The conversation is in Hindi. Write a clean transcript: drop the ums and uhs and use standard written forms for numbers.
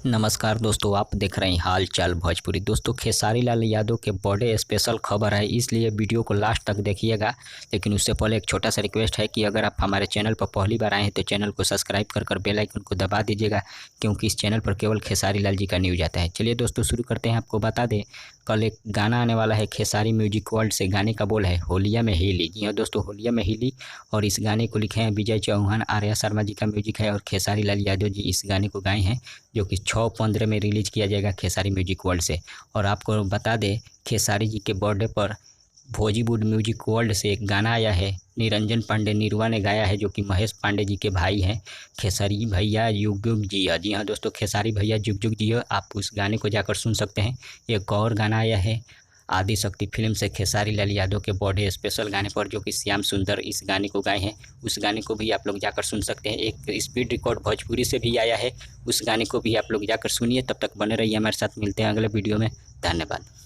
नमस्कार दोस्तों, आप देख रहे हैं हाल चाल भोजपुरी। दोस्तों, खेसारी लाल यादव के बर्थडे स्पेशल खबर है, इसलिए वीडियो को लास्ट तक देखिएगा। लेकिन उससे पहले एक छोटा सा रिक्वेस्ट है कि अगर आप हमारे चैनल पर पहली बार आए हैं तो चैनल को सब्सक्राइब कर बेल आइकन को दबा दीजिएगा, क्योंकि इस चैनल पर केवल खेसारी लाल जी का न्यूज आता है। चलिए दोस्तों, शुरू करते हैं। आपको बता दें, कल एक गाना आने वाला है खेसारी म्यूजिक वर्ल्ड से। गाने का बोल है होलिया में हिली। जी हाँ दोस्तों, होलिया में हिली। और इस गाने को लिखे हैं विजय चौहान, आर्या शर्मा जी का म्यूजिक है और खेसारी लाल यादव जी इस गाने को गाए हैं, जो कि 6/15 में रिलीज किया जाएगा खेसारी म्यूजिक वर्ल्ड से। और आपको बता दें, खेसारी जी के बर्थडे पर भोजीवुड म्यूजिक वर्ल्ड से एक गाना आया है, निरंजन पांडे निरवा ने गाया है, जो कि महेश पांडे जी के भाई हैं। खेसारी भैया युग युग जिया। जी हाँ दोस्तों, खेसारी भैया युग युग जिया, आप उस गाने को जाकर सुन सकते हैं। एक और गाना आया है आदि शक्ति फिल्म से खेसारी लाल यादव के बर्थडे स्पेशल गाने पर, जो कि श्याम सुंदर इस गाने को गाए हैं। उस गाने को भी आप लोग जाकर सुन सकते हैं। एक स्पीड रिकॉर्ड भोजपुरी से भी आया है, उस गाने को भी आप लोग जाकर सुनिए। तब तक बने रहिए हमारे साथ, मिलते हैं अगले वीडियो में। धन्यवाद।